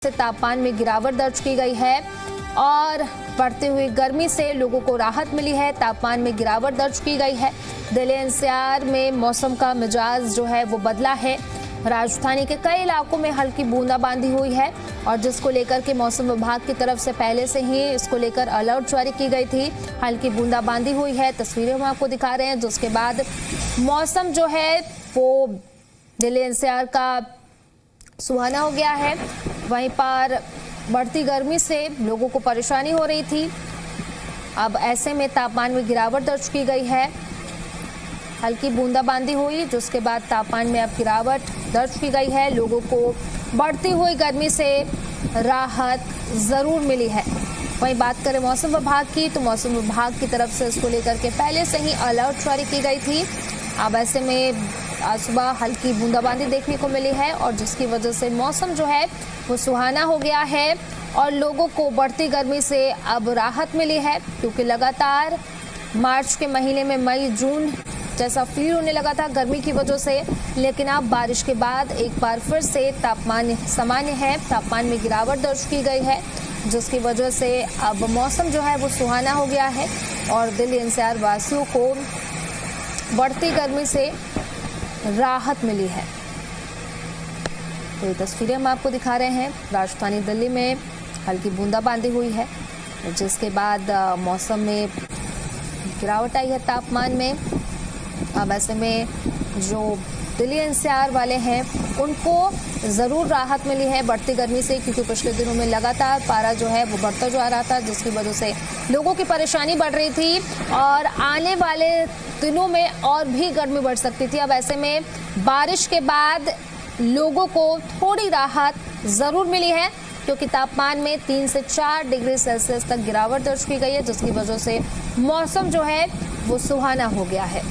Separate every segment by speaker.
Speaker 1: से तापमान में गिरावट दर्ज की गई है और बढ़ती हुई गर्मी से लोगों को राहत मिली है। तापमान में गिरावट दर्ज की गई है। दिल्ली एनसीआर में मौसम का मिजाज जो है वो बदला है। राजधानी के कई इलाकों में हल्की बूंदाबांदी हुई है और जिसको लेकर के मौसम विभाग की तरफ से पहले से ही इसको लेकर अलर्ट जारी की गई थी। हल्की बूंदाबांदी हुई है, तस्वीरें हम आपको दिखा रहे हैं, जिसके बाद मौसम जो है वो दिल्ली एनसीआर का सुहाना हो गया है। वहीं पर बढ़ती गर्मी से लोगों को परेशानी हो रही थी। अब ऐसे में तापमान में गिरावट दर्ज की गई है। हल्की बूंदाबांदी हुई, जिसके बाद तापमान में अब गिरावट दर्ज की गई है। लोगों को बढ़ती हुई गर्मी से राहत जरूर मिली है। वहीं बात करें मौसम विभाग की, तो मौसम विभाग की तरफ से इसको लेकर के पहले से ही अलर्ट जारी की गई थी। अब ऐसे में आज सुबह हल्की बूंदाबांदी देखने को मिली है और जिसकी वजह से मौसम जो है वो सुहाना हो गया है और लोगों को बढ़ती गर्मी से अब राहत मिली है, क्योंकि लगातार मार्च के महीने में मई जून जैसा फील होने लगा था गर्मी की वजह से, लेकिन अब बारिश के बाद एक बार फिर से तापमान सामान्य है। तापमान में गिरावट दर्ज की गई है, जिसकी वजह से अब मौसम जो है वो सुहाना हो गया है और दिल्ली एनसीआर वासियों को बढ़ती गर्मी से राहत मिली है। तो ये तस्वीरें हम आपको दिखा रहे हैं। राजधानी दिल्ली में हल्की बूंदाबांदी हुई है, जिसके बाद मौसम में गिरावट आई है तापमान में। अब ऐसे में जो दिल्ली एनसीआर वाले हैं उनको ज़रूर राहत मिली है बढ़ती गर्मी से, क्योंकि पिछले दिनों में लगातार पारा जो है वो बढ़ता जा रहा था, जिसकी वजह से लोगों की परेशानी बढ़ रही थी और आने वाले दिनों में और भी गर्मी बढ़ सकती थी। अब ऐसे में बारिश के बाद लोगों को थोड़ी राहत ज़रूर मिली है, क्योंकि तापमान में 3 से 4 डिग्री सेल्सियस तक गिरावट दर्ज की गई है, जिसकी वजह से मौसम जो है वो सुहाना हो गया है।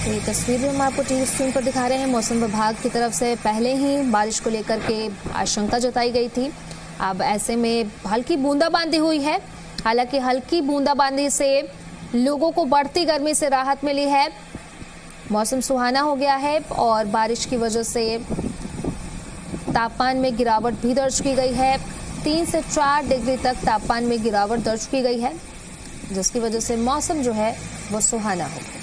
Speaker 1: ये तस्वीर भी हम आपको टीवी स्क्रीन पर दिखा रहे हैं। मौसम विभाग की तरफ से पहले ही बारिश को लेकर के आशंका जताई गई थी। अब ऐसे में हल्की बूंदाबांदी हुई है। हालांकि हल्की बूंदाबांदी से लोगों को बढ़ती गर्मी से राहत मिली है। मौसम सुहाना हो गया है और बारिश की वजह से तापमान में गिरावट भी दर्ज की गई है। 3 से 4 डिग्री तक तापमान में गिरावट दर्ज की गई है, जिसकी वजह से मौसम जो है वो सुहाना हो।